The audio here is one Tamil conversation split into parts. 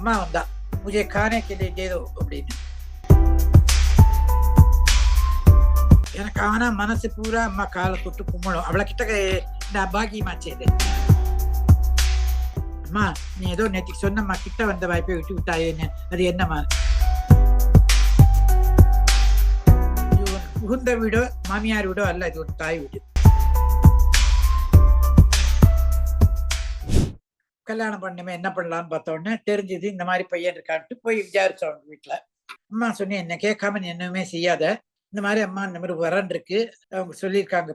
அம்மா வந்தா मुझे खाने के लिए दे दो அப்படின்னு. எனக்கு ஆனா மனசு பூரா அம்மா காலை தொட்டு கும்பணும். அவளை கிட்ட நான் பாக்கியமாச்சு இது. அம்மா நீ ஏதோ நேற்றுக்கு சொன்னம்மா கிட்ட வந்த வாய்ப்பை விட்டு விட்டாயேன்னு, அது என்னம்மா? புகுந்த வீடோ மாமியார் வீடோ அல்ல, இது ஒரு தாய் வீடு. கல்யாணம் பண்ணுமே என்ன பண்ணலான்னு பார்த்த உடனே தெரிஞ்சது இந்த மாதிரி பையன் இருக்கான்ட்டு போய் விசாரிச்சோம் அவங்க வீட்டுல. அம்மா சொன்னேன், என்ன கேட்காம நீ என்னவுமே செய்யாத, இந்த மாதிரி அம்மா இந்த மாதிரி வரன் இருக்கு, அவங்க சொல்லியிருக்காங்க,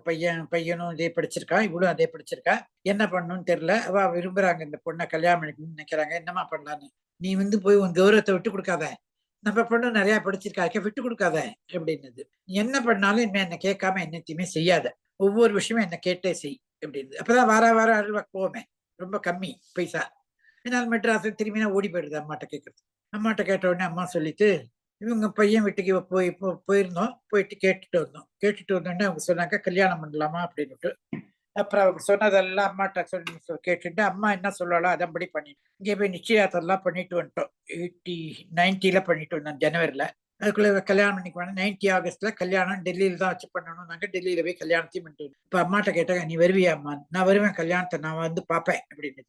பையனும் இதே படிச்சிருக்கான், இவளும் அதே படிச்சிருக்கா, என்ன பண்ணணும்னு தெரியல, அவ விரும்புறாங்க இந்த பொண்ணை கல்யாணம் பண்ணிக்கணும்னு நினைக்கிறாங்க, என்னமா பண்ணலான்னு. நீ போய் உன் கௌரவத்தை விட்டு கொடுக்காத, நம்ம பொண்ணு நிறைய படிச்சிருக்கா, விட்டு கொடுக்காத அப்படின்னது. என்ன பண்ணாலும் இனிமே என்ன கேட்காம என்னத்தையுமே செய்யாத, ஒவ்வொரு விஷயமும் என்ன கேட்டே செய் அப்படின்னு. அப்பதான் வார அருள்வாக்கு போவோமே, ரொம்ப கம்மி பைசா. என்னால் மெட்ராஸ் திரும்பினா ஓடி போயிடுது அம்மாட்ட கேட்கறது. அம்மாட்ட கேட்ட உடனே அம்மா சொல்லிட்டு, இவங்க பையன் வீட்டுக்கு போயிருந்தோம், போயிட்டு கேட்டுட்டு வந்தோடனே அவங்க சொன்னாங்க கல்யாணம் பண்ணலாமா அப்படின்னுட்டு. அப்புறம் அவங்க சொன்னதெல்லாம் அம்மாட்ட சொல்லி கேட்டுட்டு அம்மா என்ன சொல்லலாம் அதன்படி பண்ணிட்டு இங்கே போய் நிச்சயதார்த்தம்லாம் பண்ணிட்டு வந்துட்டோம். 90 பண்ணிட்டு வந்தோம் ஜனவரியில. அதுக்குள்ள கல்யாணம் பண்ணிக்குவாங்க. 90 ஆகஸ்ட்ல கல்யாணம் டெல்லியில தான் வச்சு பண்ணணும். நாங்க டெல்லியில போய் கல்யாணத்தையும் பண்ணிட்டு. இப்ப அம்மாட்ட கேட்டாங்க, நீ வருவியா அம்மா? நான் வருவேன், கல்யாணத்தை நான் வந்து பார்ப்பேன் அப்படின்னு.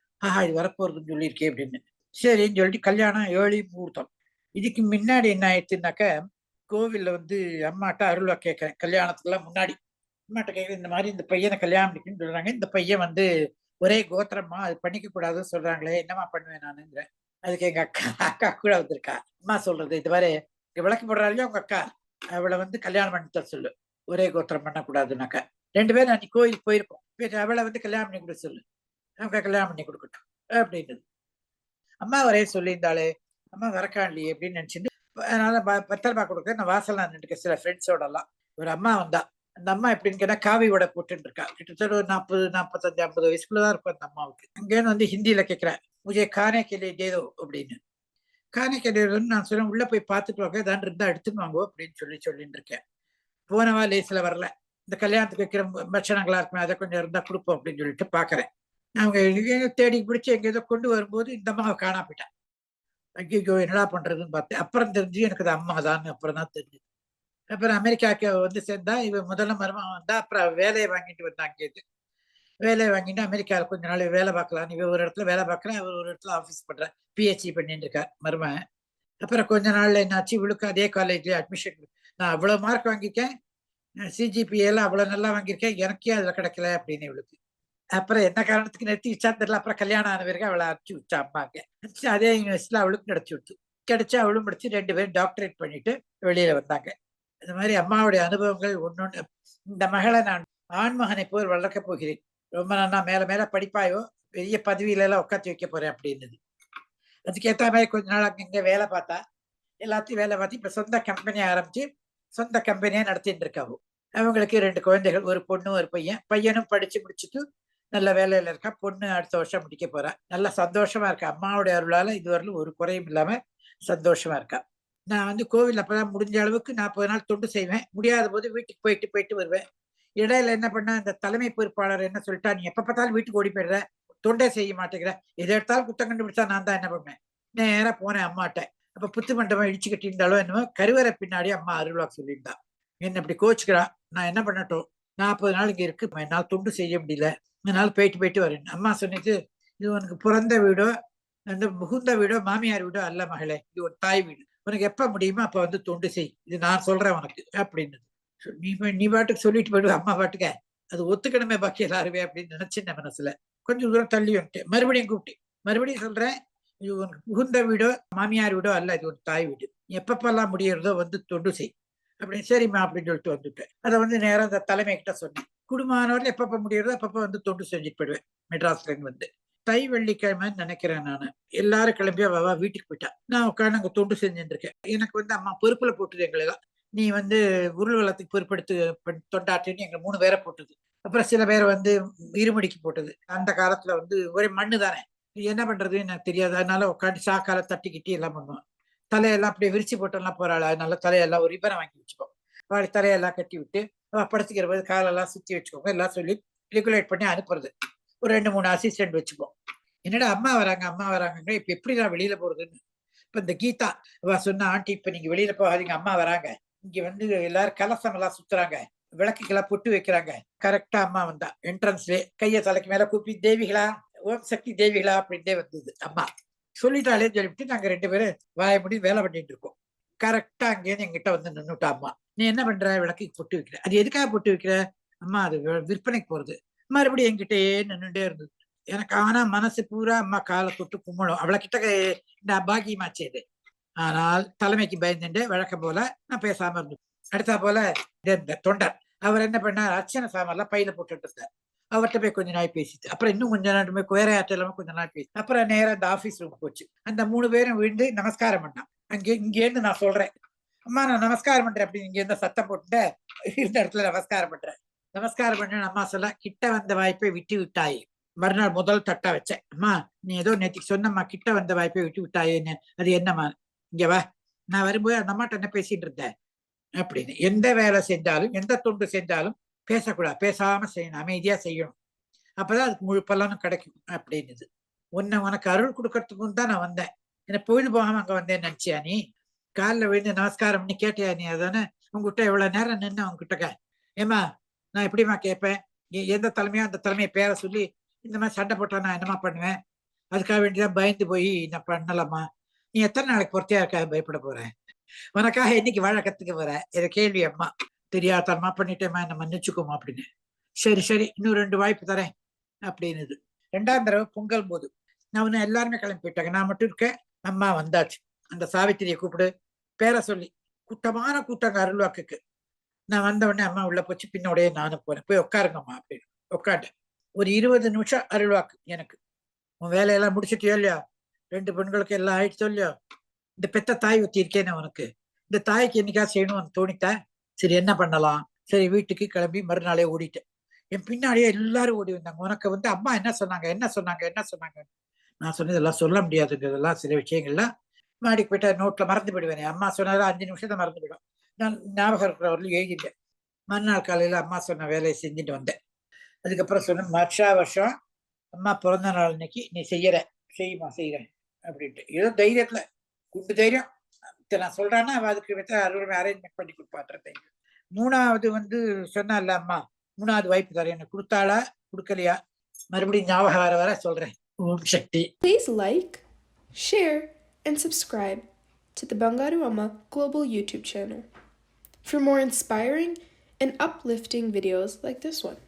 இது வரப்போறதுன்னு சொல்லியிருக்கேன் அப்படின்னு. சரின்னு சொல்லிட்டு கல்யாணம் ஏழி முகூர்த்தம். இதுக்கு முன்னாடி என்ன ஆயிடுச்சுனாக்க, கோவில்ல அம்மாட்ட அருள்வா கேட்கறேன் கல்யாணத்துக்குலாம் முன்னாடி. அம்மாட்ட கேட்க, இந்த மாதிரி இந்த பையனை கல்யாணம் பண்ணிக்கணும்னு சொல்றாங்க, இந்த பையன் ஒரே கோத்திரமா, அது பண்ணிக்க கூடாதுன்னு சொல்றாங்களே, என்னமா பண்ணுவேன் நானுங்கிறேன். அதுக்கு எங்க அக்கா கூட வந்திருக்கா. அம்மா சொல்றது, இது மாதிரி விளக்கு போடுறாள் உங்க அக்கா, அவளை கல்யாணம் பண்ணித்த சொல்லு, ஒரே கோத்திரம் பண்ணக்கூடாதுனாக்கா. 2 பேரும் அன்னைக்கு கோயிலுக்கு போயிருக்கோம், அவளை கல்யாணம் பண்ணி கொடுக்க சொல்லு, அவங்க கல்யாணம் பண்ணி கொடுக்கட்டும் அப்படின்னு. அம்மா வரைய சொல்லியிருந்தாளே, அம்மா வரக்காண்டி அப்படின்னு நினைச்சிட்டு, அதனால பத்திரமா கொடுக்க நான் வாசல் நின்றுருக்கேன் சில ஃப்ரெண்ட்ஸோட எல்லாம். ஒரு அம்மா வந்தா. அந்த அம்மா எப்படின்னு கேட்டா காவி உடை போட்டுன்னு இருக்கா. கிட்டத்தட்ட ஒரு 40, 45, 50 வயசுக்குள்ளதான் இருக்கும் அந்த அம்மாவுக்கு. அங்கேன்னு ஹிந்தியில கேட்கிறேன், முஜே கானே கே லியே தே தோ அப்படின்னு. காணை கிடையாதுன்னு நான் சொல்ல, உள்ள போய் பார்த்துட்டு வாங்க, ஏதாவது இருந்தா எடுத்துன்னு வாங்கோ அப்படின்னு சொல்லிட்டு இருக்கேன். போனவா லேசில வரல, இந்த கல்யாணத்துக்கு வைக்கிற பட்சணங்களா இருக்குமே அதை கொஞ்சம் இருந்தா கொடுப்போம் அப்படின்னு சொல்லிட்டு பாக்குறேன். அவங்க தேடி பிடிச்சி எங்க ஏதோ கொண்டு வரும்போது இந்த அம்மாவை காணா போயிட்டேன். ஐயோ என்னடா பண்றதுன்னு பார்த்தேன். அப்புறம் தெரிஞ்சு எனக்கு அது அம்மா தான், அப்புறம் தான் தெரிஞ்சது. அப்புறம் அமெரிக்காவுக்கு சேர்ந்தா, இவ முதல்ல மருமகன் வந்தா, அப்புறம் வேலையை வாங்கிட்டு வந்தாங்க. வேலையை வாங்கிட்டு அமெரிக்காவில் கொஞ்ச நாள் வேலை பார்க்கலாம். இவ ஒரு இடத்துல வேலை பார்க்குறேன், அவர் ஒரு இடத்துல ஆஃபீஸ் பண்றேன், பிஹெச்டி பண்ணிட்டு இருக்கார் மருமகன். அப்புறம் கொஞ்ச நாள்ல என்னாச்சு, இவளுக்கு அதே காலேஜ்ல அட்மிஷன். நான் அவ்வளவு மார்க் வாங்கியிருக்கேன், சிஜிபிஏ எல்லாம் அவ்வளவு நல்லா வாங்கியிருக்கேன், எனக்கே அதுல கிடைக்கல அப்படின்னு இவளுக்கு. அப்புறம் என்ன காரணத்துக்கு நிறுத்தி வச்சா தெரியல. அப்புறம் கல்யாணம் ஆன பிறகு அவளை அனுப்பிச்சு வச்சா அம்மாங்க. அதே யூனிவர்சிட்டியில அவளுக்கும் கிடைச்சி விட்டு, கிடைச்சு அவளும் படிச்சு 2 பேரும் டாக்டரேட் பண்ணிட்டு வெளியில வந்தாங்க. இந்த மாதிரி அம்மாவுடைய அனுபவங்கள் ஒன்னொன்னு. இந்த மகளை நான் ஆண்மகனை போல் வளர்க்க போகிறேன், ரொம்ப நல்லா மேல மேல படிப்பாயோ, பெரிய பதவியில எல்லாம் உட்காந்து வைக்க போறேன் அப்படின்னது. அதுக்கேற்ற மாதிரி கொஞ்ச நாள் அங்க வேலை பார்த்தா, எல்லாத்தையும் வேலை பார்த்து இப்ப சொந்த கம்பெனி ஆரம்பிச்சு சொந்த கம்பெனியா நடத்திட்டு இருக்காங்க. அவங்களுக்கு 2 குழந்தைகள், ஒரு பொண்ணு ஒரு பையன். பையனும் படிச்சு முடிச்சுட்டு நல்ல வேலையில இருக்கா, பொண்ணு அடுத்த வருஷம் முடிக்க போறா. நல்லா சந்தோஷமா இருக்கா, அம்மாவுடைய அருளால இதுவரையிலும் ஒரு குறையும் இல்லாம சந்தோஷமா இருக்கா. நான் கோவில் அப்பதான் முடிஞ்ச அளவுக்கு 40 நாள் தொண்டு செய்வேன், முடியாத போது வீட்டுக்கு போயிட்டு வருவேன். இடையில என்ன பண்ணா, இந்த தலைமை பொறுப்பாளர் என்ன சொல்லிட்டா, நீ எப்ப பார்த்தாலும் வீட்டுக்கு ஓடி போயிடுற, தொண்டே செய்ய மாட்டேங்கிற, எதை எடுத்தாலும் குத்தம் கண்டுபிடிச்சா நான் தான் என்ன பண்ணேன். நேரா போனேன் அம்மாட்ட. அப்ப புத்து மண்டபம் இடிச்சு கட்டியிருந்தாலும் என்னமோ கருவறை பின்னாடி அம்மா அருள்வாக்கு சொல்லியிருந்தா, என்ன இப்படி கோச்சுக்கிறா, நான் என்ன பண்ணட்டும், 40 நாள் இங்க இருக்கு, என்னால் தொண்டு செய்ய முடியல, அதனால போயிட்டு வரேன். அம்மா சொன்னிட்டு, இது உனக்கு பிறந்த வீடோ முகுந்த வீடோ மாமியார் வீடோ அல்ல மகளே, இது ஒரு தாய் வீடு, உனக்கு எப்ப முடியுமோ அப்ப தொண்டு செய், இது நான் சொல்றேன் உனக்கு அப்படின்னு. நீ பாட்டுக்கு சொல்லிட்டு போயிடுவ அம்மா பாட்டுக்க, அது ஒத்துக்கணுமே பாக்கி எல்லாருமே அப்படின்னு நினைச்சிருந்த மனசுல. கொஞ்சம் தூரம் தள்ளி வந்துட்டேன், மறுபடியும் கூப்பிட்டேன், மறுபடியும் சொல்றேன், இது உனக்கு புகுந்த வீடோ மாமியார் வீடோ அல்ல, இது ஒரு தாய் வீடு, எப்பப்பெல்லாம் முடியறதோ தொண்டு செய் அப்படின்னு. சரிம்மா அப்படின்னு சொல்லிட்டு வந்துட்டேன். அதை நேரம் அந்த தலைமை கிட்ட சொன்னேன், குடும்பமானவர்கள் எப்பப்ப முடியறதோ அப்பப்ப தொண்டு செஞ்சுட்டு போயிடுவேன். மெட்ராஸ்ல இருந்து தை வெள்ளிக்கிழமைன்னு நினைக்கிறேன் நான். எல்லாரும் கிளம்பியா வா வீட்டுக்கு போயிட்டா, நான் உட்காந்து அங்க தொண்டு செஞ்சுட்டு இருக்கேன். எனக்கு அம்மா பொறுப்புல போட்டுது எங்களெல்லாம், நீ ஊர்வலத்துக்கு பொறுப்பெடுத்து தொண்டாற்றின்னு எங்க 3 பேரை போட்டது. அப்புறம் சில பேரை இருமுடிக்கு போட்டது. அந்த காலத்துல ஒரே மண்ணு தானே, என்ன பண்றதுன்னு எனக்கு தெரியாது. அதனால உட்காந்து சாக்கால தட்டிக்கிட்டு எல்லாம் பண்ணுவோம். தலையெல்லாம் அப்படியே விரிச்சு போட்டெல்லாம் போறாள், அதனால தலையெல்லாம் ஒரு ரிப்பனை வாங்கி வச்சுப்போம். அவள் தலையெல்லாம் கட்டி விட்டு படுத்துக்கிற போது காலெல்லாம் சுத்தி வச்சுக்கோங்க எல்லாம் சொல்லி ரெகுலேட் பண்ணி அனுப்புறது. ஒரு 2, 3 அசிஸ்டன்ட் வச்சுப்போம். என்னடா அம்மா வராங்க இப்ப எப்படி நான் வெளியில போறதுன்னு இப்ப இந்த கீதா அவ சொன்னா, ஆண்டி இப்ப நீங்க வெளியில போகாதீங்க, அம்மா வராங்க. இங்க வந்து எல்லாரும் கலசம் எல்லாம் சுத்துறாங்க. விளக்குக்கெல்லாம் பொட்டு வைக்கிறாங்க. கரெக்ட்டா அம்மா வந்தா. என்ட்ரன்ஸ்லயே கைய தலைக்கு மேல கூப்பி, தேவிகளா, ஓம் சக்தி தேவிகளா அப்படின்ட்டே வந்தது அம்மா. சொல்லிட்டாளேன்னு சொல்லிட்டு நாங்க 2 பேரும் வாய மூடி வேலை பண்ணிட்டு இருக்கோம். கரெக்ட்டா அங்கேருந்து என்கிட்ட வந்து நின்னுட்டா அம்மா. "நீ என்ன பண்ற? விளக்குக்கு பொட்டு வைக்கிற." "அது எதுக்காக பொட்டு வைக்கிற?" "அம்மா அது விற்பனைக்கு போறது." மறுபடியும் என்கிட்டயே நின்னுட்டே இருந்தது. எனக்கு ஆனா மனசு பூரா அம்மா கால தொட்டு கும்பிடும். அவள கிட்ட நான் பாக்கியமாச்சே இது. ஆனால் தலைமைக்கு பயந்துண்டு வழக்கம் போல நான் பேசாம இருந்தேன். அடுத்தா போல இந்த தொண்டர் அவர் என்ன பண்ணார், அர்ச்சனை சாமான்லாம் பையில போட்டுட்டு இருந்தார். அவர்ட்ட போய் கொஞ்ச நாள் பேசிட்டு, அப்புறம் இன்னும் கொஞ்ச நாள் போய் வேற யார்ட்ட இல்லாம கொஞ்ச நாள் பேசி, அப்புறம் நேரா இந்த ஆபீஸ் ரூம் போச்சு. அந்த 3 பேரும் விழுந்து நமஸ்காரம் பண்ணான். இங்கேருந்து நான் சொல்றேன், அம்மா நான் நமஸ்காரம் பண்றேன் அப்படின்னு இங்க இருந்து சத்தம் போட்டு இருந்த இடத்துல நமஸ்காரம் பண்றேன். நமஸ்காரம் பண்ண அம்மா சொல்ல, கிட்ட வந்த வாய்ப்பை விட்டு விட்டாயே. மறுநாள் முதல் தட்டா வச்சேன். அம்மா நீ ஏதோ நேத்திக்கு சொன்னம்மா, கிட்ட வந்த வாய்ப்பை விட்டு விட்டாயேன்னு. அது என்னம்மா? இங்க வா. நான் வரும்போது அந்த அம்மாட்ட என்ன பேசிட்டு இருந்தேன் அப்படின்னு. எந்த வேலை செஞ்சாலும், எந்த தொண்டு செஞ்சாலும் பேசக்கூடாது. பேசாம செய்யணும். அமைதியா செய்யணும். அப்பதான் அதுக்கு முழு பலனும் கிடைக்கும் அப்படின்னுது. உனக்கு அருள் கொடுக்கறதுக்கும் தான் நான் வந்தேன். என்ன பொழுது போகாம அங்க வந்தேன்னு நினைச்சியா நீ? காலில் விழுந்து நமஸ்காரம் பண்ணி கேட்டியா நீ? அதானே உங்ககிட்ட எவ்வளவு நேரம் நின்று அவங்ககிட்ட. ஏமா நான் எப்படிமா கேட்பேன்? எந்த தலைமையோ அந்த தலைமையை பேரை சொல்லி இந்த மாதிரி சண்டை போட்டா நான் என்னமா பண்ணுவேன்? அதுக்காக வேண்டிதான் பயந்து போய் நான் பண்ணலாமா? நீ எத்தனை நாளைக்கு பொறுத்தையா இருக்க பயப்பட போற? உனக்காக என்னைக்கு வாழ கத்துக்க போற? இதை கேள்வி அம்மா. தெரியாதனமா பண்ணிட்டேமா, என்ன மன்னிச்சுக்கோமா அப்படின்னு. சரி சரி இன்னும் 2 வாய்ப்பு தரேன் அப்படின்னுது. 2ஆம் தடவை பொங்கல் போது நான் எல்லாருமே கிளம்பி போயிட்டாங்க. நான் மட்டும் இருக்கேன். அம்மா வந்தாச்சு. அந்த சாவித்திரியை கூப்பிடு பேரை சொல்லி. கூட்டமான கூட்டங்க அருள்வாக்குக்கு. நான் வந்த உடனே அம்மா உள்ள போச்சு. பின்னோடய நானும் போனேன். போய் உட்காருங்கம்மா அப்படின்னு உட்காண்டேன். ஒரு 20 நிமிஷம் அருள்வாக்கு எனக்கு. உன் வேலையெல்லாம் முடிச்சிட்டியோ இல்லையா? 2 பெண்களுக்கு எல்லாம் ஆயிடுச்சோ இல்லையோ? இந்த பெத்த தாய் ஒத்தி இருக்கேன்னு உனக்கு. இந்த தாய்க்கு என்னைக்காவது செய்யணும்னு தோணித்தா? சரி என்ன பண்ணலாம்? சரி வீட்டுக்கு கிளம்பி மறுநாளே ஓடிட்டேன். என் பின்னாடியே எல்லாரும் ஓடி வந்தாங்க. உனக்கு அம்மா என்ன சொன்னாங்க, என்ன சொன்னாங்க, என்ன சொன்னாங்க? நான் சொன்னதெல்லாம் சொல்ல முடியாதுங்கிறதெல்லாம் சில விஷயங்கள்லாம் மாடிக்கு போயிட்டா நோட்ல மறந்து போயிடுவேன். அம்மா சொன்னதை 5 நிமிஷத்தை மறந்து போயிடும். நான் ஞாபகம் இருக்கிறவர்களும் எழுதிட்டேன். மறுநாள் காலையில அம்மா சொன்ன வேலையை செஞ்சுட்டு வந்தேன். அதுக்கப்புறம் சொன்னேன், வருஷம் அம்மா பிறந்த நாள் அன்னைக்கு நீ செய்யுமா செய்யறேன் அப்படின்ட்டு. ஏதோ தைரியத்துல குண்டு தைரியம் நான் சொல்றேன்னா அதுக்கு அரேஞ்ச்மெண்ட் பண்ணி கொடுப்பாட்டுற தைரியம். 3வது சொன்னால அம்மா 3வது வாய்ப்பு தரேன். என்ன கொடுத்தாளா கொடுக்கலையா? மறுபடியும் ஞாபகம் வர சொல்றேன். ஓம் சக்தி. Please like, share, and subscribe to the Bangaru Amma Global YouTube channel for more inspiring and uplifting videos like this one.